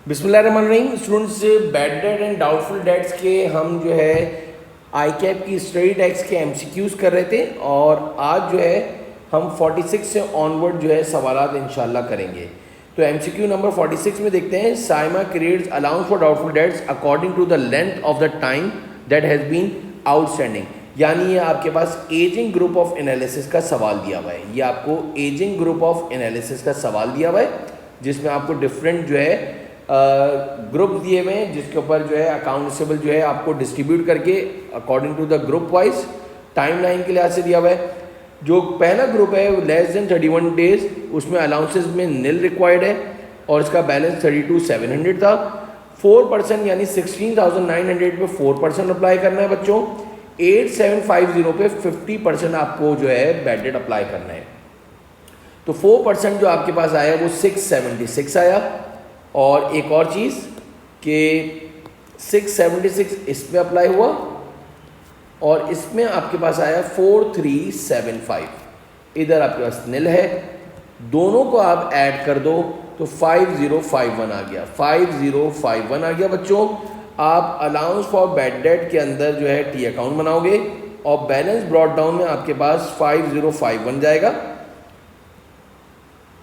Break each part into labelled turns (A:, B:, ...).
A: बिस्मिल्लाहिर्रहमानिर्रहीम। Students, bad debt and doubtful debts के हम जो है आई कैप की स्टडी टैक्स के एमसीक्यूज कर रहे थे और आज जो है हम 46 से ऑनवर्ड जो है सवालात इंशाल्लाह करेंगे। तो एमसीक्यू नंबर 46 में देखते हैं, Saima creates allowance for doubtful debts according to the length of the time that has been outstanding. यानी ये आपके पास एजिंग ग्रुप ऑफ एनालिसिस का सवाल दिया हुआ है। ये आपको एजिंग ग्रुप ऑफ एनालिसिस का सवाल दिया हुआ है जिसमें आपको डिफरेंट जो है ग्रुप दिए हुए हैं जिसके ऊपर जो है अकाउंट रिसीवेबल जो है आपको डिस्ट्रीब्यूट करके according to the group wise time line के लिहाज से दिया हुआ है। जो पहला ग्रुप है लेस देन 31 डेज, उसमें अलाउंसेस में नील रिक्वायर्ड है और इसका बैलेंस 32,700 था। 4% यानी 16,900 पे 4% अप्लाई करना है बच्चों। 8750 पे 50% आपको जो है बैड डेट अप्लाई करना है। तो 4% जो आपके पास आया वो 676 आया। और एक और चीज़ कि 676 इसमें अप्लाई हुआ और इसमें आपके पास आया 4375। इधर आपके पास नील है, दोनों को आप ऐड कर दो तो 5051 आ गया। 5051 आ गया बच्चों। आप अलाउंस फॉर बैड डेट के अंदर जो है टी अकाउंट बनाओगे और बैलेंस ब्रॉट डाउन में आपके पास 5051 जाएगा।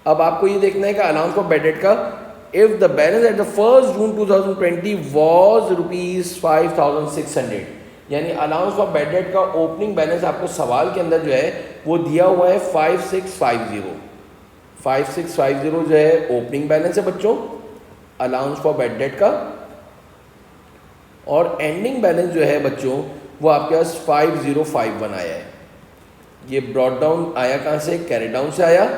A: अब आपको ये देखना है कि अलाउंस फॉर बैड डेट का if the balance at the 1st June 2020 was ₹5,600, यानी अलाउंस फॉर बैड डेट का ओपनिंग बैलेंस आपको सवाल के अंदर जो है वो दिया हुआ है 5650। 5650 जो है ओपनिंग बैलेंस है बच्चों अलाउंस फॉर बैड डेट का। और एंडिंग बैलेंस जो है बच्चों वो आपके पास 5051 आया है। ये ब्रॉट डाउन आया कहाँ से? कैरी डाउन से आया।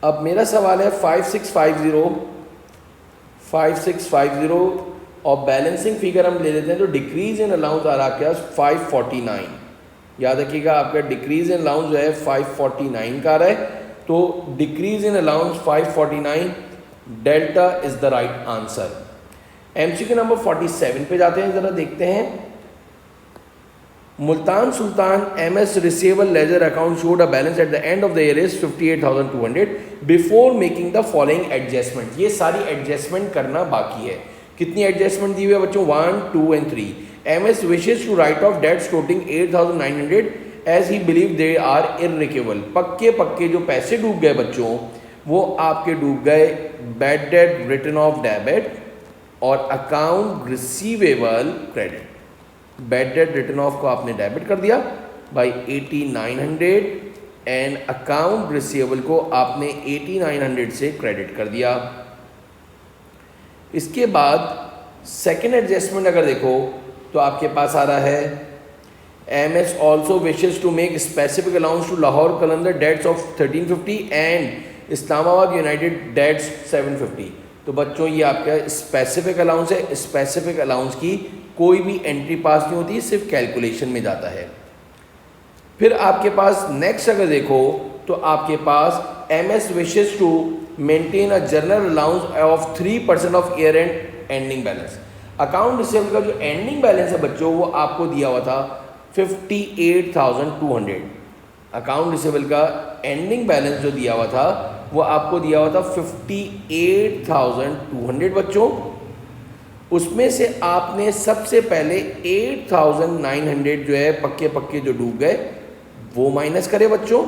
A: अब मेरा सवाल है 5650 और बैलेंसिंग फिगर हम ले लेते हैं। तो डिक्रीज इन अलाउंस आ रहा है क्या? 549। याद रखिएगा आपका डिक्रीज इन अलाउंस जो है 549 का आ रहा है। तो decrease in allowance 549, delta is the right answer. MCQ number 47 पे जाते हैं, जरा देखते हैं। Multan Sultan MS receivable ledger account showed a balance at the end of the year is 58,200 before making the following adjustment। ये सारी एडजस्टमेंट करना बाकी है। कितनी एडजस्टमेंट दी हुई है बच्चों? 1, 2 and 3। MS wishes to write off debts totaling 8,900 as he believe they are irrecoverable। पक्के जो पैसे डूब गए बच्चों वो आपके डूब गए bad debt written off debit और account receivable credit. Bad debt written off को आपने डेबिट कर दिया बाई 8900 एंड अकाउंट रिसीवेबल को आपने 8900 से क्रेडिट कर दिया। इसके बाद सेकेंड एडजस्टमेंट अगर देखो तो आपके पास आ रहा है MS also wishes to make specific allowance to Lahore Qalandar debts of 1350 and Islamabad United debts 750। तो बच्चों ये आपका स्पेसिफिक अलाउंस है। स्पेसिफिक अलाउंस की कोई भी एंट्री पास नहीं होती, सिर्फ कैलकुलेशन में जाता है। फिर आपके पास नेक्स्ट अगर देखो तो आपके पास MS wishes to maintain a general allowance of 3% of year and ending balance. Account receivable का जो एंडिंग बैलेंस है बच्चों वो आपको दिया हुआ था 58,200। अकाउंट रिसीवेबल का एंडिंग बैलेंस जो दिया हुआ था वो आपको दिया हुआ था 58,200 बच्चों। उसमें से आपने सबसे पहले 8,900 जो है पक्के जो डूब गए वो माइनस करे बच्चों।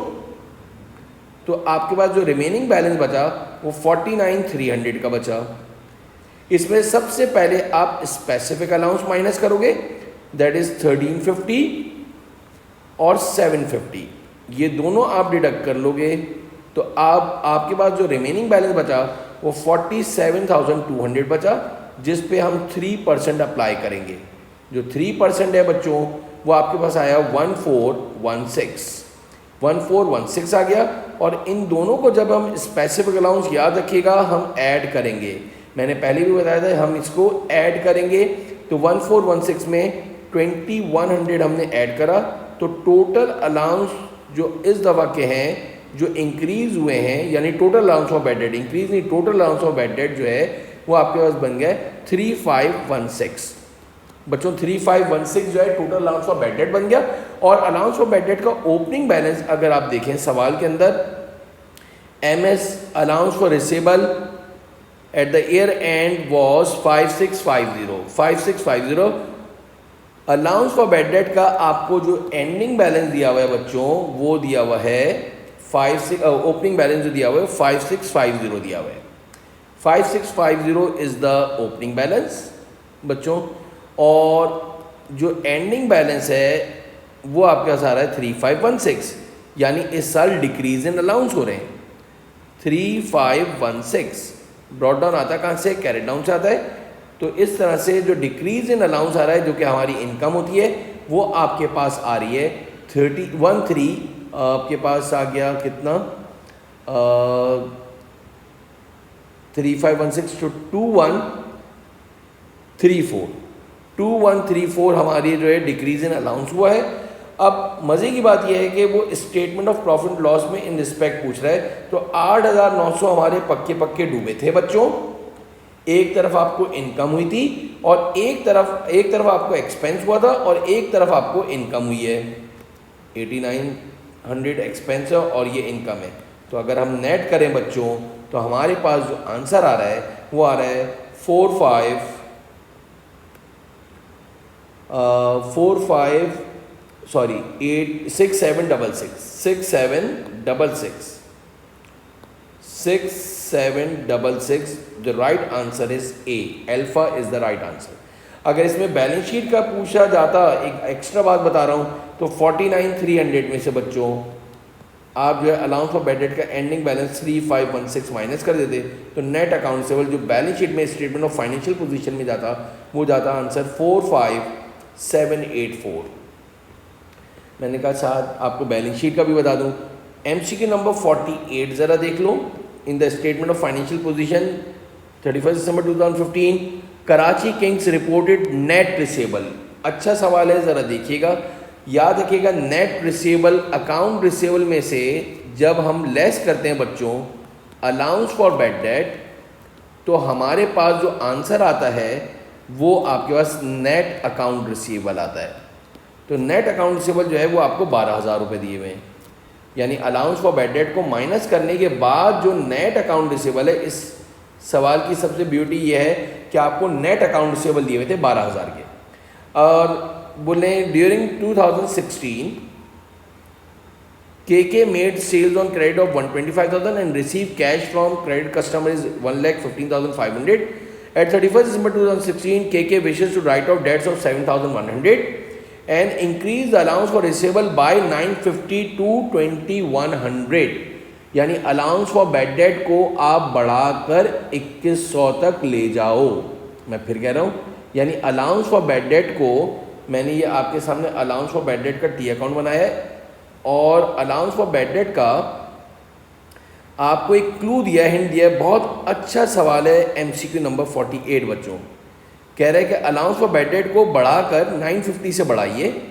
A: तो आपके पास जो रिमेनिंग बैलेंस बचा वो 49,300 का बचा। इसमें सबसे पहले आप स्पेसिफिक अलाउंस माइनस करोगे, दैट इज 1350 और 750। ये दोनों आप डिडक्ट कर लोगे तो आपके पास जो रिमेनिंग बैलेंस बचा वो 47,200 बचा, जिस पे हम 3% अप्लाई करेंगे। जो 3% है बच्चों वो आपके पास आया 1416 आ गया। और इन दोनों को जब हम स्पेसिफिक अलाउंस, याद रखिएगा, हम ऐड करेंगे। मैंने पहले भी बताया था हम इसको ऐड करेंगे। तो 1416 में 2100 हमने ऐड करा तो टोटल अलाउंस जो इस दफ़ा के हैं जो इंक्रीज़ हुए हैं, यानी total allowance of bad debt increase नहीं, total allowance of bad debt जो है वो आपके पास बन गया 3516 बच्चों। 3516 जो है total allowance of bad date बन गया। और अलाउंस ऑफ बैड डेट का ओपनिंग बैलेंस अगर आप देखें सवाल के अंदर MS allowance for receivable at the year end was 5650 allowance for bad date का आपको जो एंडिंग बैलेंस दिया हुआ है बच्चों वो दिया हुआ है ओपनिंग बैलेंस जो दिया हुआ है 5650 दिया हुआ है। 5650 इज द ओपनिंग बैलेंस बच्चों, और जो एंडिंग बैलेंस है वो आपके पास आ रहा है 3516, यानी इस साल डिक्रीज इन अलाउंस हो रहे हैं। 3516 ब्रॉट डाउन आता है कहाँ से, कैरेट डाउन से आता है। तो इस तरह से जो डिक्रीज इन अलाउंस आ रहा है जो कि हमारी इनकम होती है वो आपके पास आ रही है 13 आपके पास आ गया कितना 3516 to 2134 हमारी जो है डिक्रीज इन अलाउंस हुआ है। अब मज़े की बात यह है कि वो स्टेटमेंट ऑफ प्रॉफिट लॉस में इन रिस्पेक्ट पूछ रहा है। तो 8900 हमारे पक्के डूबे थे बच्चों, एक तरफ आपको इनकम हुई थी और एक तरफ आपको एक्सपेंस हुआ था और एक तरफ आपको इनकम हुई है। 8900 एक्सपेंस है और ये इनकम है। तो अगर हम नेट करें बच्चों तो हमारे पास जो आंसर आ रहा है वो आ रहा है 6766 the right answer is a, alpha is the right answer. अगर इसमें बैलेंस शीट का पूछा जाता, एक एक्स्ट्रा बात बता रहा हूँ, तो 49300 में से बच्चों आप जो है अलाउंस फॉर बैड डेट का एंडिंग बैलेंस 3516 माइनस कर देते तो नेट अकाउंट सेबल जो बैलेंस शीट में स्टेटमेंट ऑफ फाइनेंशियल पोजीशन में जाता वो जाता आंसर 45784। मैंने कहा साथ आपको बैलेंस शीट का भी बता दूं। एमसीक्यू नंबर 48 ज़रा देख लो। In the statement of financial position 31 December 2015 Karachi Kings reported net receivable. अच्छा सवाल है, ज़रा देखिएगा, याद रखिएगा। नेट रिसेबल अकाउंट रिसेबल में से जब हम लेस करते हैं बच्चों अलाउंस फॉर बैड डेट तो हमारे पास जो आंसर आता है वो आपके पास नेट अकाउंट रिसीवेबल आता है। तो नेट अकाउंट रिसीवेबल जो है वो आपको 12,000 रुपये दिए हुए हैं, यानी अलाउंस फॉर बैड डेट को माइनस करने के बाद जो नेट अकाउंट रिसीवेबल है। इस सवाल की सबसे ब्यूटी ये है कि आपको नेट अकाउंट रिसीवेबल दिए हुए थे 12,000 के। और बोले during 2016 KK made sales on credit of 125,000 and receive cash from credit customer is 1,15,500। At 31st December 2016, KK wishes to write off debts of 7,100 and increase the allowance for receivable by 950 to 2,100। यानी allowance for bad date को आप बढ़ाकर 2100 तक ले जाओ। मैं फिर कह रहा हूँ, यानी अलाउंस फॉर बैड डेट को मैंने ये आपके सामने अलाउंस फॉर बैड डेट का टी अकाउंट बनाया है और अलाउंस फॉर बैड डेट का आपको एक क्लू दिया है, हिंट दिया है। बहुत अच्छा सवाल है, एमसीक्यू नंबर 48 बच्चों। कह रहे हैं कि अलाउंस फॉर बैड डेट को बढ़ाकर 950 से बढ़ाइए,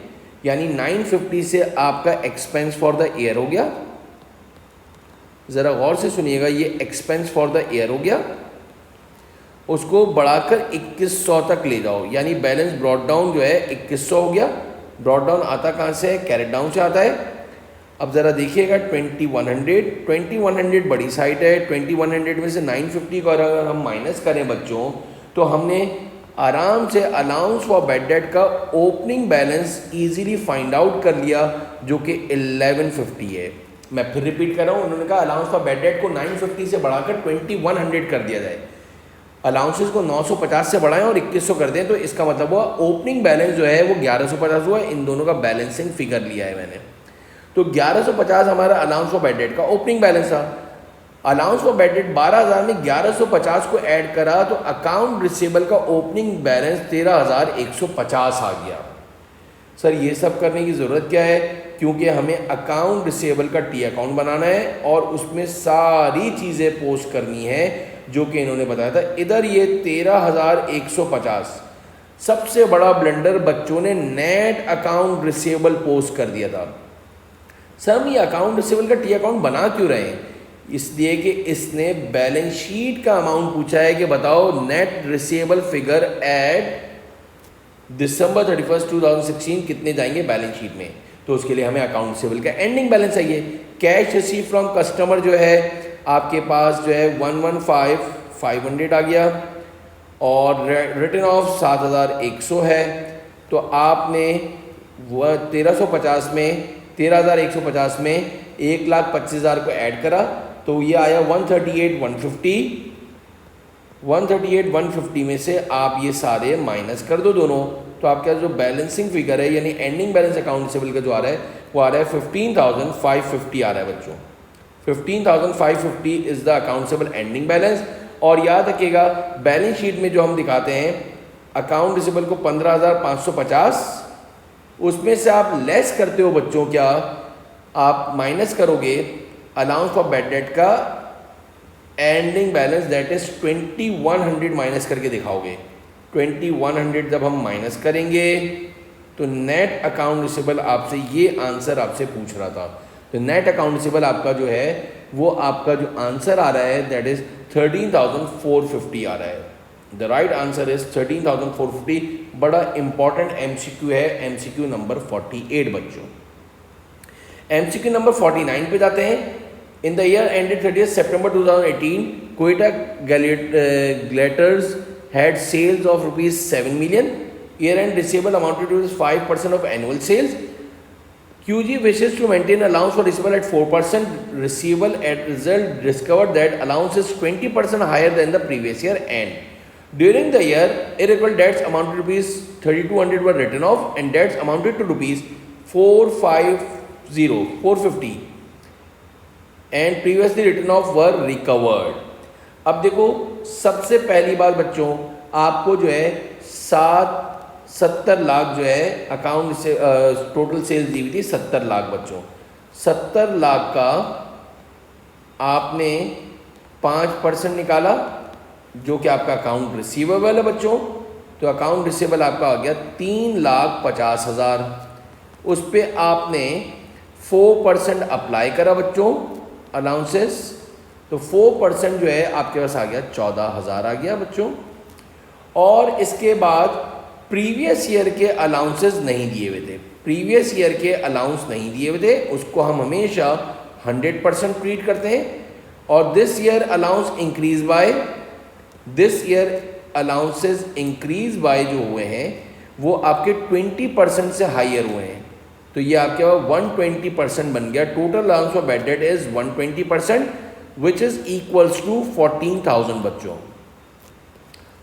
A: यानी 950 से आपका एक्सपेंस फॉर द ईयर हो गया। ज़रा गौर से सुनिएगा, ये एक्सपेंस फॉर द ईयर हो गया, उसको बढ़ाकर 2100 तक ले जाओ, यानी बैलेंस ब्रॉट डाउन जो है 2100 हो गया। ब्रॉट डाउन आता कहाँ से है, कैरेट डाउन से आता है। अब ज़रा देखिएगा 2100 बड़ी साइट है। 2100 में से 950 को अगर हम माइनस करें बच्चों तो हमने आराम से अलाउंस फॉर बैड डेट का opening balance easily find out कर लिया जो कि 1150 है। मैं फिर रिपीट कर रहा हूँ, उन्होंने कहा अलाउंस फॉर बैड डेट को 950 से बढ़ाकर 2100 कर दिया जाए, अलाउंसेस को 950 से बढ़ाएं और 2100 कर दें। तो इसका मतलब हुआ ओपनिंग बैलेंस जो है वो 1150 हुआ। इन दोनों का बैलेंसिंग फिगर लिया है मैंने। तो 1150 हमारा अलाउंस फॉर बैड डेट का ओपनिंग बैलेंस था। अलाउंस फॉर बैड डेट 12,000 में 1150 को ऐड करा तो अकाउंट रिसीवेबल का ओपनिंग बैलेंस 13,150 आ गया। सर ये सब करने की ज़रूरत क्या है, क्योंकि हमें अकाउंट रिसीवेबल का टी अकाउंट बनाना है और उसमें सारी चीज़ें पोस्ट करनी है जो कि इन्होंने बताया था। इधर ये 13,150 सबसे बड़ा ब्लंडर बच्चों ने नेट अकाउंट रिसीवेबल पोस्ट कर दिया था। सर हम ये अकाउंट रिसीवेबल का टी अकाउंट बना क्यों रहे हैं, इसलिए कि इसने बैलेंस शीट का अमाउंट पूछा है कि बताओ नेट रिसीवेबल फिगर एट दिसंबर 31, 2016 कितने जाएंगे बैलेंस शीट में। तो उसके लिए हमें अकाउंट रिसीवेबल का एंडिंग बैलेंस चाहिए। कैश रिसीव फ्रॉम कस्टमर जो है आपके पास जो है 115,500 आ गया और रिटर्न ऑफ 7,100 है। तो आपने वह 1350 में 13,150 में 1,25,000 को ऐड करा तो ये आया 138,150। 138,150 में से आप ये सारे माइनस कर दो दोनों, तो आपका जो बैलेंसिंग फिगर है यानी एंडिंग बैलेंस अकाउंट रिसीवेबल का जो आ रहा है वो आ रहा है 15,550 आ रहा है बच्चों। 15,550 is the account receivable ending balance. और याद रखिएगा बैलेंस शीट में जो हम दिखाते हैं अकाउंट रिसीवेबल को 15,550, उसमें से आप लेस करते हो बच्चों, क्या आप माइनस करोगे अलाउंस फॉर बैड डेट का ending balance that is 2,100 minus करके दिखाओगे। 2,100 जब हम माइनस करेंगे तो नेट अकाउंट रिसीवेबल आपसे ये आंसर आपसे पूछ रहा था, तो नेट अकाउंट रिसीवेबल आपका जो है वो आपका जो आंसर आ रहा है दैट इज 13,450 आ रहा है। The right answer is 13,450। बड़ा इंपॉर्टेंट एमसीक्यू है, एमसीक्यू नंबर 48 बच्चों। एमसीक्यू नंबर 49 पे जाते हैं। In the year ended 30 September 2018, Quetta Glitters had sales of ₹7 million. Year-end receivable amounted to 5% of annual sales. QG wishes to maintain allowance for receivable at 4%. Receivable at result discovered that allowance is 20% higher than the previous year end. During the year, irrecoverable debts amounted to ₹3,200 were written off and debts amounted to ₹450 and previously written off were recovered. अब देखो सबसे पहली बार बच्चों आपको जो है 70 लाख जो है अकाउंट से टोटल सेल्स दी हुई थी 70 लाख बच्चों। 70 लाख का आपने 5% निकाला जो कि आपका अकाउंट रिसीवेबल है बच्चों, तो अकाउंट रिसीवेबल आपका आ गया 3,50,000। उस पर आपने 4% अप्लाई करा बच्चों अलाउंसेस, तो 4% जो है आपके पास आ गया 14,000 आ गया बच्चों। और इसके बाद प्रीवियस ईयर के अलाउंसेस नहीं दिए हुए थे, प्रीवियस ईयर के अलाउंस नहीं दिए हुए थे, उसको हम हमेशा 100% ट्रीट करते हैं। और this year allowance increase by, this year allowances increase by जो हुए हैं वो आपके 20% से हाइयर हुए हैं, तो ये आपके पास 120% बन गया। Total allowance for bad debt is 120% which is equals to 14,000 बच्चों,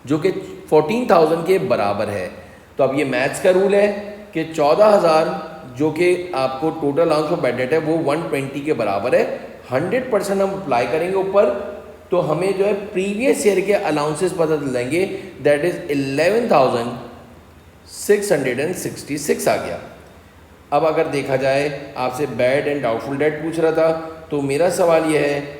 A: जो कि 14,000 के बराबर है। तो अब ये मैथ्स का रूल है कि 14,000 जो कि आपको total allowance for bad date है वो 120 के बराबर है। 100% हम अप्लाई करेंगे ऊपर तो हमें जो है प्रीवियस ईयर के अलाउंसेस पता चल जाएंगे, दैट इज 11,666 आ गया। अब अगर देखा जाए आपसे बैड एंड डाउटफुल डेट पूछ रहा था, तो मेरा सवाल यह है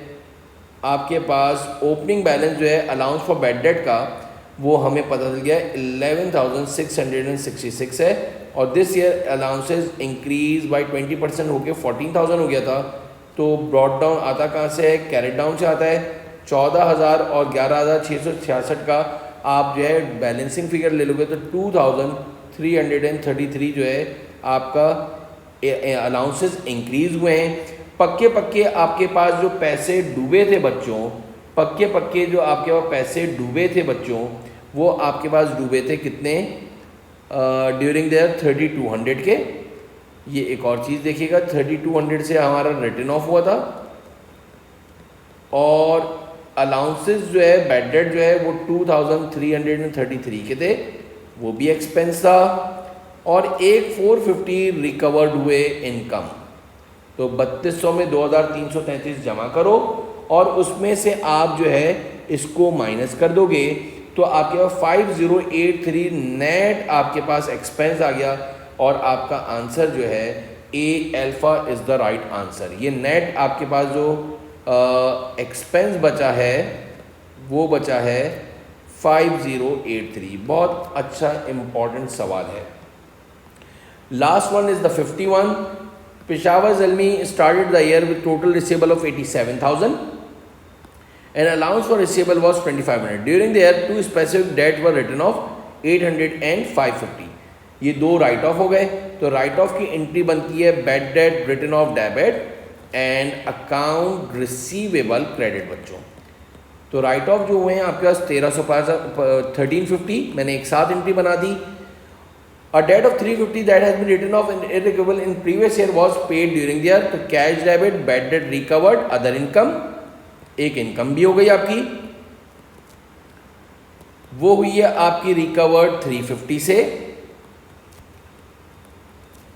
A: आपके पास ओपनिंग बैलेंस जो है अलाउंस फॉर बैड डेट का वो हमें पता चल गया 11,666 है, और this year allowances increase by 20% हो गया 14,000 हो गया था। तो ब्रॉड डाउन आता कहाँ से है, कैरेट डाउन से आता है। 14,000 और 11,666 का आप जो है बैलेंसिंग फिगर ले लोगे तो 2,333 जो है आपका अलाउंसेस इंक्रीज हुए हैं। पक्के पक्के आपके पास जो पैसे डूबे थे बच्चों, पक्के पक्के जो आपके पास पैसे डूबे थे बच्चों, वो आपके पास डूबे थे कितने ड्यूरिंग देयर 3,200 के। ये एक और चीज़ देखिएगा, 3,200 से हमारा रिटर्न ऑफ हुआ था, और अलाउंसेस जो है बैड डेट जो है वो 2,333 के थे, वो भी एक्सपेंस था, और एक 450 रिकवर्ड हुए इनकम। तो 3200 में 2,333 जमा करो और उसमें से आप जो है इसको माइनस कर दोगे तो आपके पास 5,083 नेट आपके पास एक्सपेंस आ गया, और आपका आंसर जो है A alpha is the right answer. ये नेट आपके पास जो एक्सपेंस बचा है वो बचा है 5,083। बहुत अच्छा इंपॉर्टेंट सवाल है। Last one is the 51। Peshawar Zalmi started the year with total receivable of 87,000 and allowance for receivable was 2,500. During the year, two specific debts were written off, 800 and 550. ये दो राइट ऑफ हो गए, तो right of की entry बनती है bad debt written off debit and account receivable credit बच्चों। तो राइट ऑफ जो हुए हैं आपके पास 1350, मैंने एक साथ एंट्री बना दी। A debt of 350 that has been written off irrecoverable in previous year was paid during the year. तो cash debit, bad debt recovered, other income, एक इनकम भी हो गई आपकी, वो हुई है आपकी रिकवर्ड 350 से।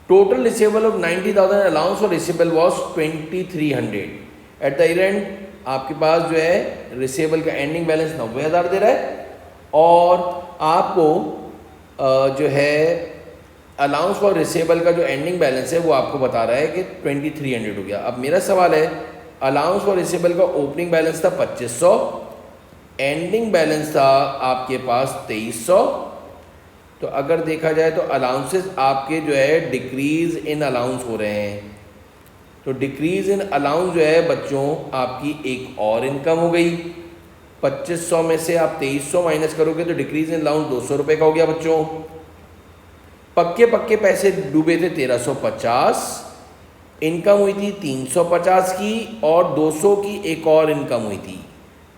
A: Total receivable of 90,000 allowance for receivable was 2300। At the end आपके पास जो है रिसीवेबल का एंडिंग बैलेंस 90,000 दे रहा है और आपको जो है अलाउंस फॉर रिसीवेबल का जो एंडिंग बैलेंस है वो आपको बता रहा है कि 2300 हो गया। अब मेरा सवाल है, अलाउंस फॉर रिसीवेबल का ओपनिंग बैलेंस था 2500, एंडिंग बैलेंस था आपके पास 2300। तो अगर देखा जाए तो अलाउंसेस आपके जो है डिक्रीज इन अलाउंस हो रहे हैं। तो डिक्रीज इन अलाउंस जो है बच्चों आपकी एक और इनकम हो गई। 2500 में से आप 2300 माइनस करोगे तो डिक्रीज इन अलाउंस 200 रुपये का हो गया बच्चों। पक्के पैसे डूबे थे 1350, इनकम हुई थी 350 की और 200 की एक और इनकम हुई थी।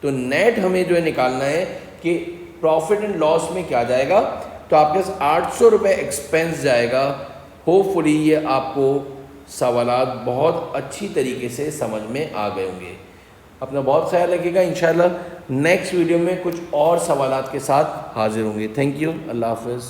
A: तो नेट हमें जो है निकालना है कि प्रॉफिट एंड लॉस में क्या जाएगा। तो आपके पास 800 रुपये एक्सपेंस जाएगा। होपफुली ये आपको सवालात बहुत अच्छी तरीके से समझ में आ गए होंगे। अपना बहुत ख्याल रखिएगा। इंशाल्लाह नेक्स्ट वीडियो में कुछ और सवालात के साथ हाजिर होंगे। Thank you. अल्लाह हाफ़िज़।